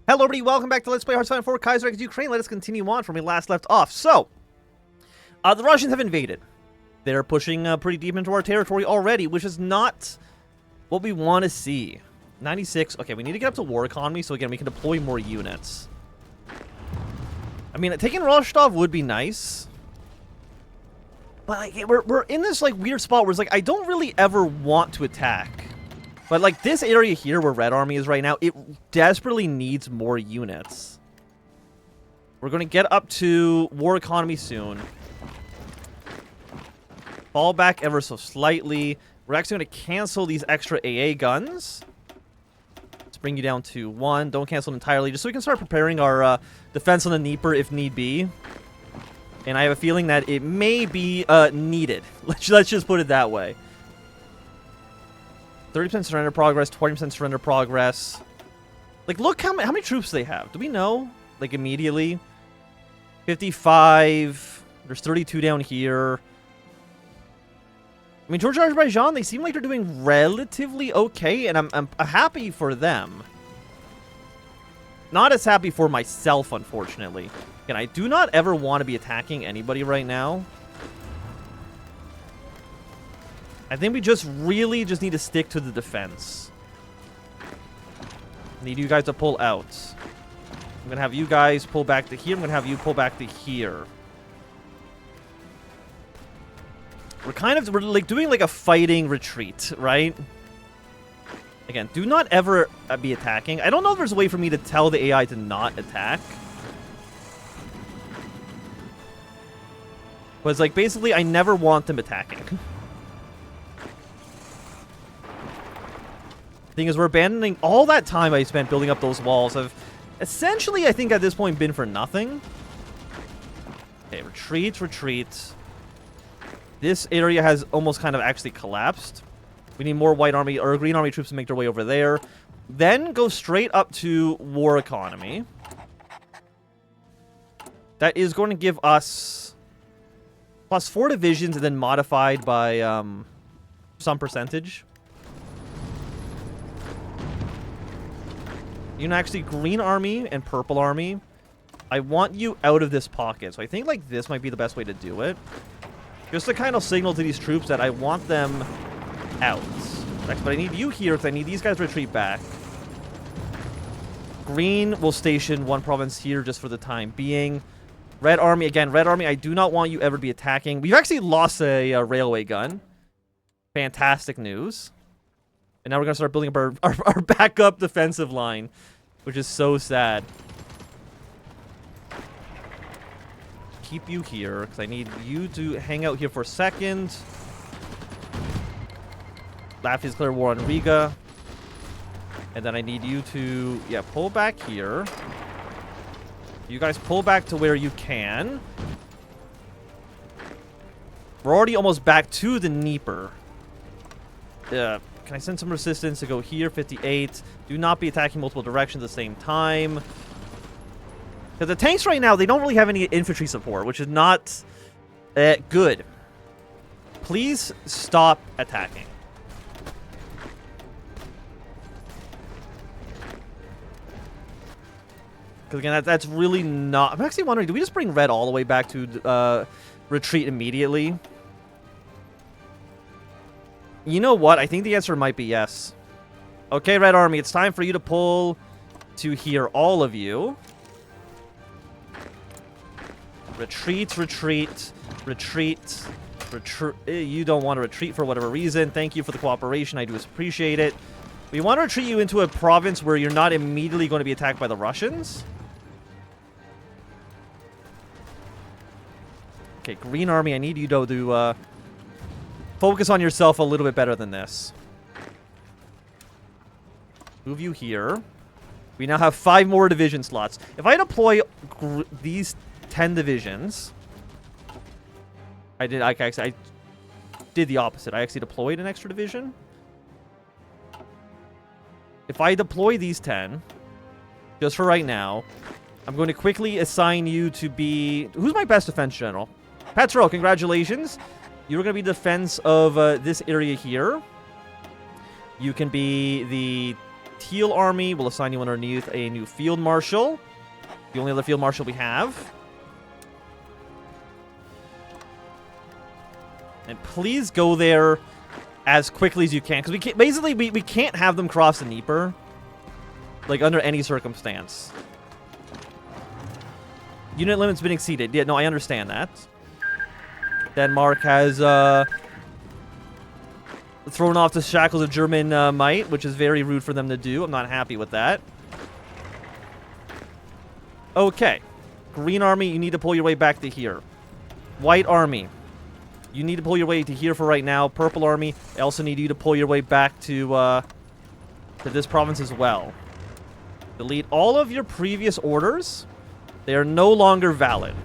Hello everybody, welcome back to Let's Play Hearthstone 4 Kaiserreich Ukraine. Let us continue on from where we last left off. So, the Russians have invaded. They're pushing pretty deep into our territory already, which is not what we want to see. 96, okay, we need to get up to war economy, so again, we can deploy more units. I mean, taking Rostov would be nice. But, like, we're in this, like, weird spot where it's like, I don't really ever want to attack. But, like, this area here where Red Army is right now, it desperately needs more units. We're going to get up to war economy soon. Fall back ever so slightly. We're actually going to cancel these extra AA guns. Let's bring you down to 1. Don't cancel them entirely, just so we can start preparing our defense on the Dnieper if need be. And I have a feeling that it may be needed. Let's just put it that way. 30% surrender progress, 20% surrender progress. Like, look how many troops they have. Do we know? Like, immediately? 55. There's 32 down here. I mean, Georgia, Azerbaijan, they seem like they're doing relatively okay, and I'm happy for them. Not as happy for myself, unfortunately. Again, I do not ever want to be attacking anybody right now. I think we really just need to stick to the defense. Need you guys to pull out. I'm going to have you guys pull back to here. I'm going to have you pull back to here. We're like doing like a fighting retreat, right? Again, do not ever be attacking. I don't know if there's a way for me to tell the AI to not attack. But it's like, basically, I never want them attacking. Thing is, we're abandoning all that time I spent building up those walls. Have essentially, I think, at this point, been for nothing. Okay, retreat, retreat. This area has almost kind of actually collapsed. We need more white army or green army troops to make their way over there. Then go straight up to war economy. That is going to give us plus 4 divisions and then modified by some percentage. You can actually green army and purple army. I want you out of this pocket. So I think like this might be the best way to do it. Just to kind of signal to these troops that I want them out. But I need you here because I need these guys to retreat back. Green will station 1 province here just for the time being. Red army, again, red army, I do not want you ever to be attacking. We've actually lost a railway gun. Fantastic news. And now we're going to start building up our backup defensive line, which is so sad. Keep you here, because I need you to hang out here for a second. Latvia's clear war on Riga. And then I need you to, yeah, pull back here. You guys pull back to where you can. We're already almost back to the Dnieper. Can I send some resistance to go here? 58. Do not be attacking multiple directions at the same time. Because the tanks right now, they don't really have any infantry support, which is not good. Please stop attacking. Because again, that's really not... I'm actually wondering, do we just bring red all the way back to retreat immediately? You know what? I think the answer might be yes. Okay, Red Army, it's time for you to pull to here, all of you. Retreat, retreat, retreat, retreat. You don't want to retreat for whatever reason. Thank you for the cooperation. I do appreciate it. We want to retreat you into a province where you're not immediately going to be attacked by the Russians. Okay, Green Army, I need you to focus on yourself a little bit better than this. Move you here. We now have 5 more division slots. If I deploy these 10 divisions... I did the opposite. I actually deployed an extra division. If I deploy these 10, just for right now, I'm going to quickly assign you to be... Who's my best defense general? Petro, congratulations. You're going to be defense of this area here. You can be the Teal Army. We'll assign you underneath a new Field Marshal. The only other Field Marshal we have. And please go there as quickly as you can. Because we can't, basically, we can't have them cross the Dnieper. Like, under any circumstance. Unit limit's been exceeded. Yeah, no, I understand that. Denmark has thrown off the shackles of German might, which is very rude for them to do. I'm not happy with that. Okay. Green Army, you need to pull your way back to here. White Army, you need to pull your way to here for right now. Purple Army, I also need you to pull your way back to this province as well. Delete all of your previous orders. They are no longer valid.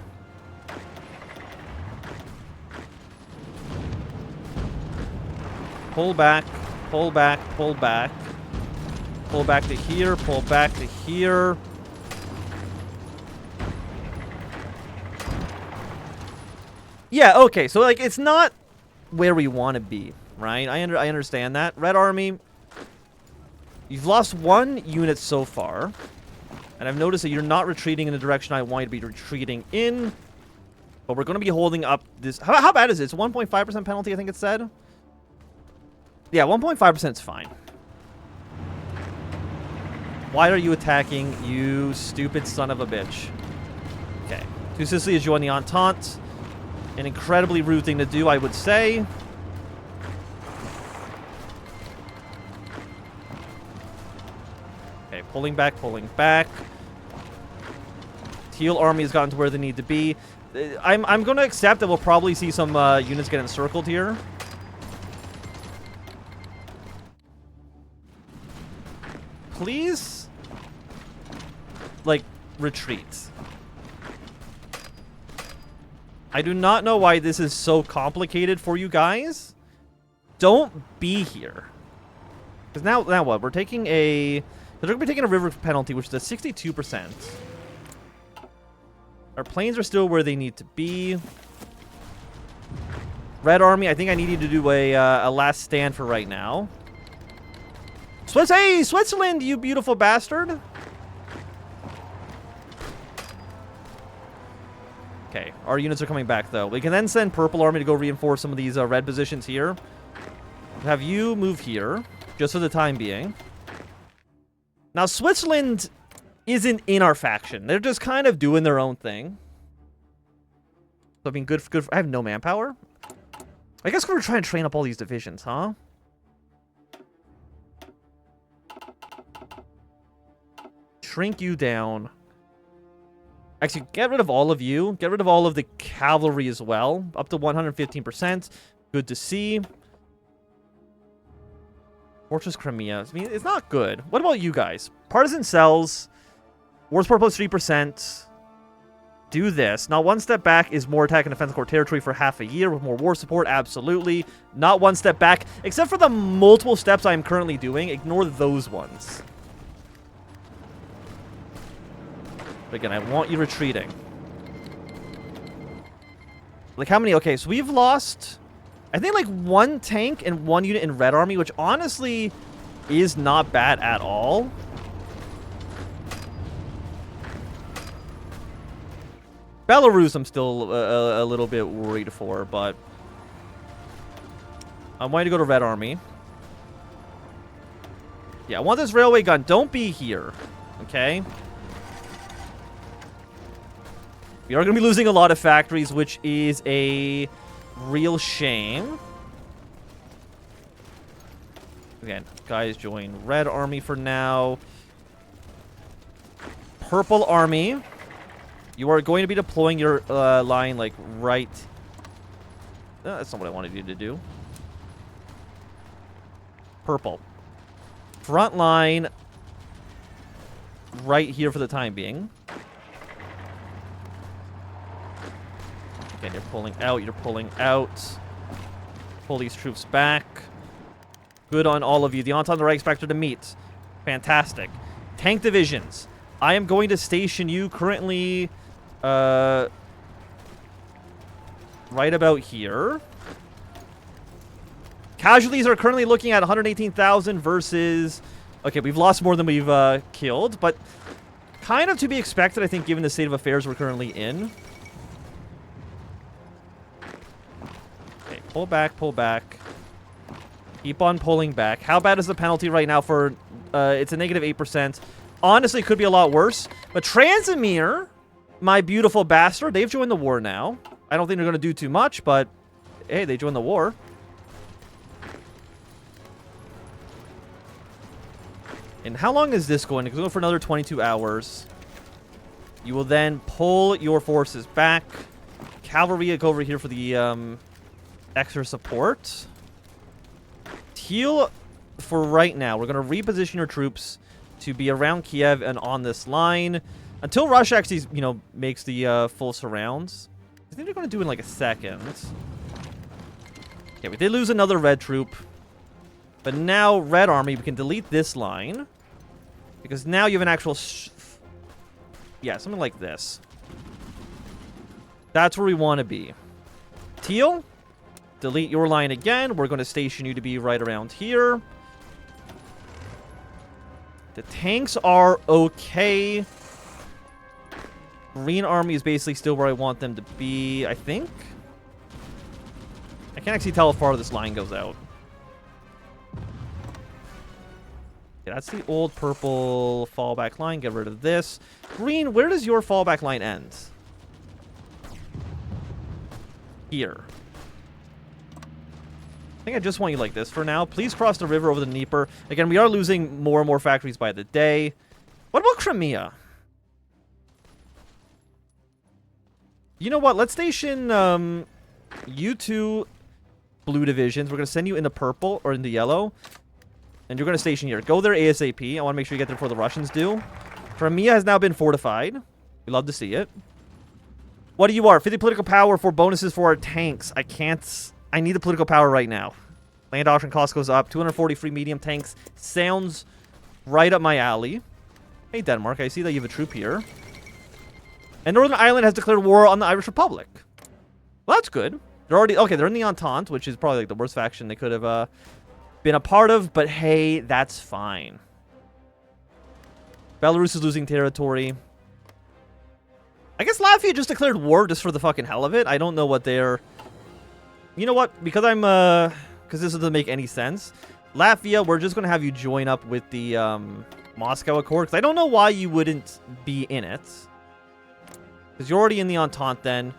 Pull back, pull back, pull back. Pull back to here, pull back to here. Yeah, okay, so like it's not where we want to be, right? I understand that. Red Army, you've lost 1 unit so far. And I've noticed that you're not retreating in the direction I want you to be retreating in. But we're going to be holding up this. How bad is it? It's 1.5% penalty, I think it said. Yeah, 1.5% is fine. Why are you attacking, you stupid son of a bitch? Okay. Two Sicily has joined the Entente. An incredibly rude thing to do, I would say. Okay, pulling back, pulling back. Teal Army has gotten to where they need to be. I'm going to accept that we'll probably see some units get encircled here. Please, like, retreat. I do not know why this is so complicated for you guys. Don't be here. Because now what? We're taking a... They're going to be taking a river penalty, which is a 62%. Our planes are still where they need to be. Red Army, I think I need you to do a last stand for right now. Hey, Switzerland, you beautiful bastard. Okay, our units are coming back, though. We can then send Purple Army to go reinforce some of these red positions here. Have you move here, just for the time being. Now, Switzerland isn't in our faction. They're just kind of doing their own thing. So, I mean, good. I have no manpower. I guess we're trying to train up all these divisions, huh? Shrink you down. Actually, get rid of all of you. Get rid of all of the cavalry as well. Up to 115%. Good to see. Fortress Crimea. I mean, it's not good. What about you guys? Partisan cells. War support plus 3%. Do this. Not one step back is more attack and defense core territory for half a year with more war support. Absolutely. Not one step back. Except for the multiple steps I'm currently doing. Ignore those ones. But again, I want you retreating. Like how many? Okay, so we've lost, I think, like 1 tank and 1 unit in Red Army, which honestly is not bad at all. Belarus, I'm still a little bit worried for, but I want you to go to Red Army. Yeah, I want this railway gun. Don't be here, okay? We are going to be losing a lot of factories, which is a real shame. Again, guys, join Red Army for now. Purple Army. You are going to be deploying your line, like, right... that's not what I wanted you to do. Purple. Front line right here for the time being. Again, you're pulling out, you're pulling out. Pull these troops back. Good on all of you. The Entente Reich expected to meet. Fantastic. Tank divisions. I am going to station you currently right about here. Casualties are currently looking at 118,000 versus Okay, we've lost more than we've killed, but kind of to be expected, I think, given the state of affairs we're currently in. Okay, pull back, pull back. Keep on pulling back. How bad is the penalty right now for... it's a negative 8%. Honestly, it could be a lot worse. But Transimir, my beautiful bastard, they've joined the war now. I don't think they're going to do too much, but hey, they joined the war. And how long is this going? It's going for another 22 hours. You will then pull your forces back. Cavalry go over here for the extra support. Heal for right now. We're going to reposition your troops to be around Kiev and on this line until Russia actually, you know, makes the full surrounds. I think they're going to do it in like a second. Okay, we did lose another red troop. But now, Red Army, we can delete this line. Because now you have an actual... yeah, something like this. That's where we want to be. Teal, delete your line again. We're going to station you to be right around here. The tanks are okay. Green Army is basically still where I want them to be, I think. I can't actually tell how far this line goes out. Okay, that's the old purple fallback line. Get rid of this. Green, where does your fallback line end? Here. I think I just want you like this for now. Please cross the river over the Dnieper. Again, we are losing more and more factories by the day. What about Crimea? You know what? Let's station you two blue divisions. We're going to send you in the purple or in the yellow. And you're going to station here. Go there ASAP. I want to make sure you get there before the Russians do. Crimea has now been fortified. We love to see it. What do you are? 50 political power for bonuses for our tanks. I can't... I need the political power right now. Land auction cost goes up. 240 free medium tanks. Sounds right up my alley. Hey, Denmark. I see that you have a troop here. And Northern Ireland has declared war on the Irish Republic. Well, that's good. They're already... okay, they're in the Entente, which is probably like the worst faction they could have been a part of. But hey, that's fine. Belarus is losing territory. I guess Latvia just declared war just for the fucking hell of it. I don't know what they're... You know what? Because I'm... because this doesn't make any sense. Latvia, we're just going to have you join up with the Moscow Accord. Because I don't know why you wouldn't be in it. Because you're already in the Entente then.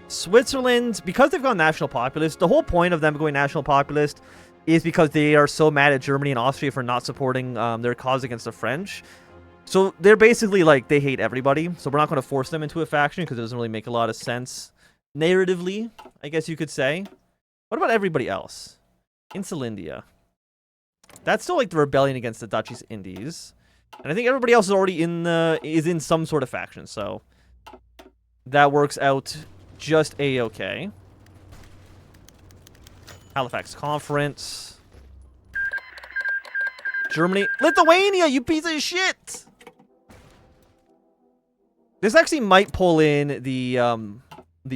Switzerland, because they've gone national populist, the whole point of them going national populist is because they are so mad at Germany and Austria for not supporting their cause against the French. So they're basically like, they hate everybody. So we're not going to force them into a faction because it doesn't really make a lot of sense. Narratively, I guess you could say. What about everybody else? Insulindia. That's still like the rebellion against the Dutch East Indies. And I think everybody else is already is in some sort of faction. So that works out just a-okay. Halifax Conference. Germany. Lithuania, you piece of shit! This actually might pull in the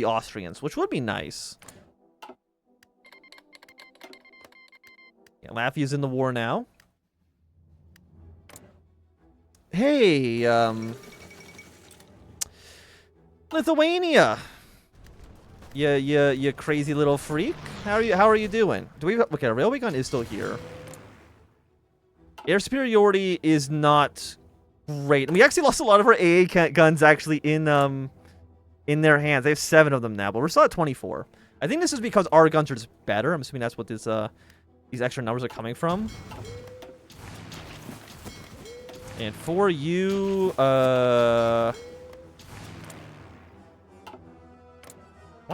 Austrians, which would be nice. Yeah, Latvia's in the war now. Hey, Lithuania. You crazy little freak. How are you doing? Do we okay, our railway gun is still here. Air superiority is not great. And we actually lost a lot of our AA guns actually in their hands. They have 7 of them now, but we're still at 24. I think this is because our guns are just better. I'm assuming that's what this these extra numbers are coming from. And for you, why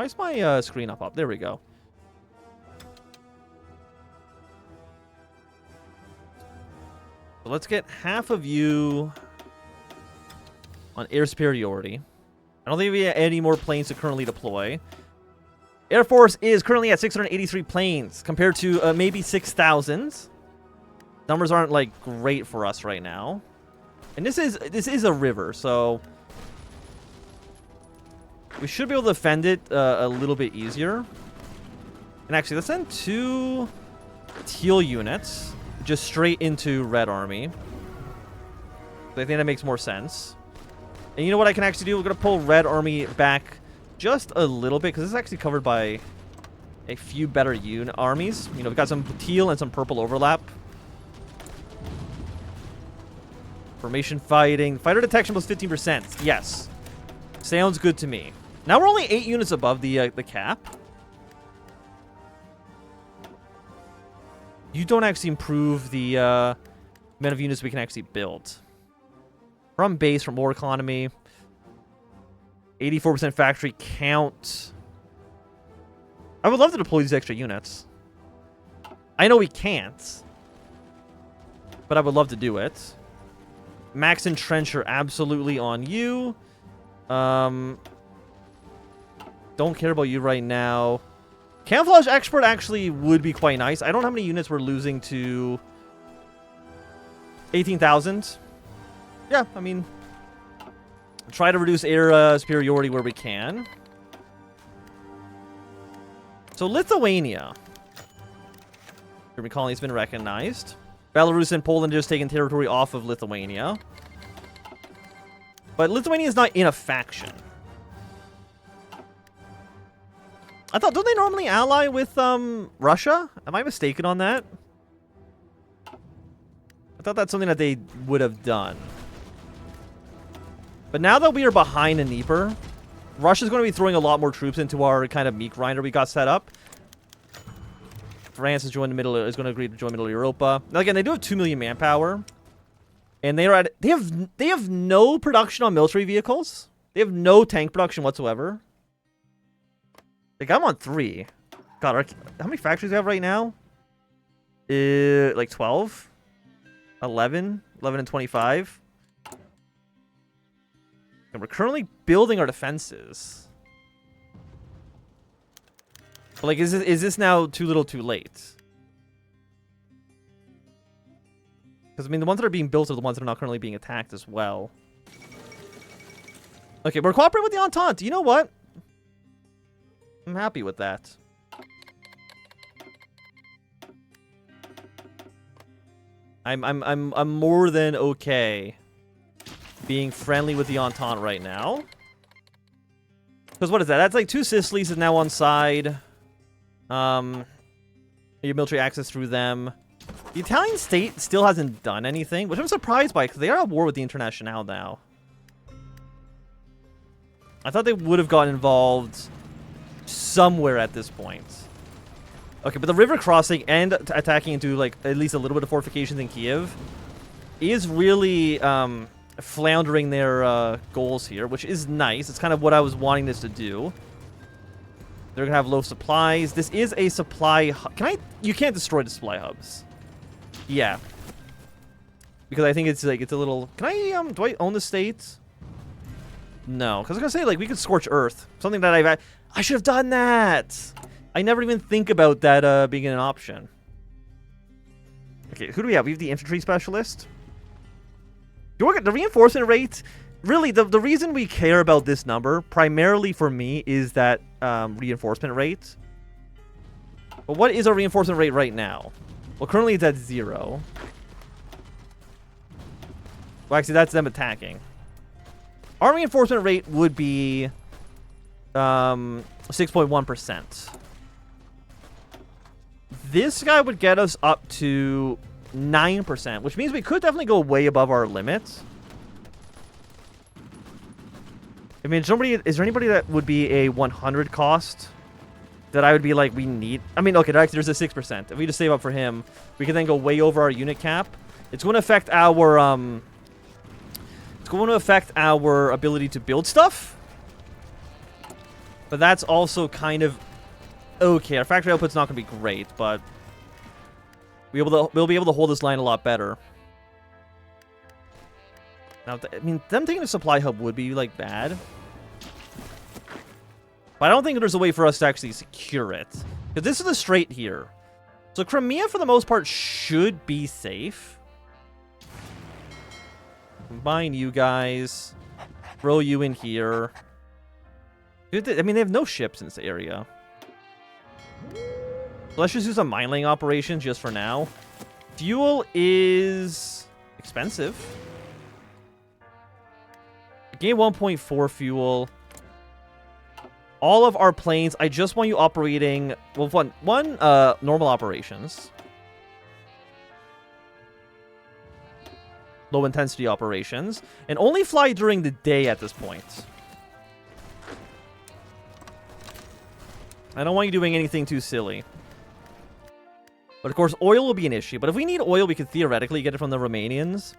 is my screen up? There we go. So let's get half of you on air superiority. I don't think we have any more planes to currently deploy. Air Force is currently at 683 planes compared to maybe 6,000. Numbers aren't like great for us right now. And this is a river, so we should be able to defend it a little bit easier. And actually, let's send 2 teal units just straight into Red Army. I think that makes more sense. And you know what I can actually do? We're going to pull Red Army back just a little bit, because this is actually covered by a few better armies. You know, we've got some teal and some purple overlap. Formation fighting. Fighter detection plus 15%. Yes. Sounds good to me. Now we're only 8 units above the cap. You don't actually improve the amount of units we can actually build. From base, from war economy. 84% factory count. I would love to deploy these extra units. I know we can't, but I would love to do it. Max Entrencher absolutely on you. Don't care about you right now. Camouflage Expert actually would be quite nice. I don't know how many units we're losing to 18,000. Yeah, I mean, try to reduce air superiority where we can. So Lithuania. German colony has been recognized. Belarus and Poland just taking territory off of Lithuania. But Lithuania is not in a faction. I thought, don't they normally ally with Russia? Am I mistaken on that? I thought that's something that they would have done. But now that we are behind in Dnieper, Russia's going to be throwing a lot more troops into our kind of meat grinder we got set up. France is going to agree to join Middle Europa. Now again, they do have 2 million manpower, and they have no production on military vehicles. They have no tank production whatsoever. Like, I'm on 3. God, how many factories do we have right now? Like 12, 11 and 25. And we're currently building our defenses. But like, is this now too little too late? Because, I mean, the ones that are being built are the ones that are not currently being attacked as well. Okay, we're cooperating with the Entente. You know what? I'm happy with that. I'm more than okay being friendly with the Entente right now. Because what is that? That's like 2 Sicilies is now on side. Your military access through them. The Italian state still hasn't done anything, which I'm surprised by, because they are at war with the Internationale now. I thought they would have gotten involved somewhere at this point. Okay, but the river crossing and attacking into, like, at least a little bit of fortifications in Kiev is really floundering their goals here, which is nice. It's kind of what I was wanting this to do. They're gonna have low supplies. This is a supply hub. You can't destroy the supply hubs. Yeah. Because I think it's like, it's a little... Can I, do I own the state? No. Because I was gonna say, like, we could scorch earth. Something that I should have done that! I never even think about that being an option. Okay, who do we have? We have the infantry specialist. The reinforcement rate... Really, the reason we care about this number, primarily for me, is that reinforcement rate. But what is our reinforcement rate right now? Well, currently it's at 0. Well, actually, that's them attacking. Our reinforcement rate would be 6.1%. This guy would get us up to 9%, which means we could definitely go way above our limits. I mean, is there anybody that would be a 100 cost that I would be like, we need? I mean, okay, there's a 6%. If we just save up for him, we can then go way over our unit cap. It's going to affect our ability to build stuff. But that's also kind of okay. Our factory output's not going to be great, but we'll be able to hold this line a lot better. Now, I mean, them taking a supply hub would be, like, bad. But I don't think there's a way for us to actually secure it. Because this is a strait here. So Crimea, for the most part, should be safe. Combine you guys. Throw you in here. I mean, they have no ships in this area. So let's just do some mine laying operations just for now. Fuel is expensive. Gain 1.4 fuel. All of our planes, I just want you operating, well, one normal operations. Low intensity operations. And only fly during the day at this point. I don't want you doing anything too silly. But of course, oil will be an issue. But if we need oil, we could theoretically get it from the Romanians.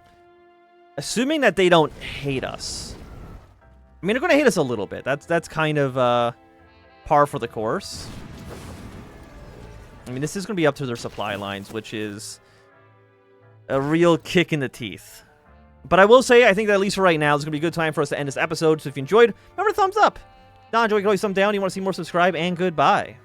Assuming that they don't hate us. I mean, they're going to hate us a little bit. That's kind of par for the course. I mean, this is going to be up to their supply lines, which is a real kick in the teeth. But I will say, I think that at least for right now, it's going to be a good time for us to end this episode. So if you enjoyed, remember, thumbs up. Not enjoying, always thumb down. You want to see more, subscribe, and goodbye.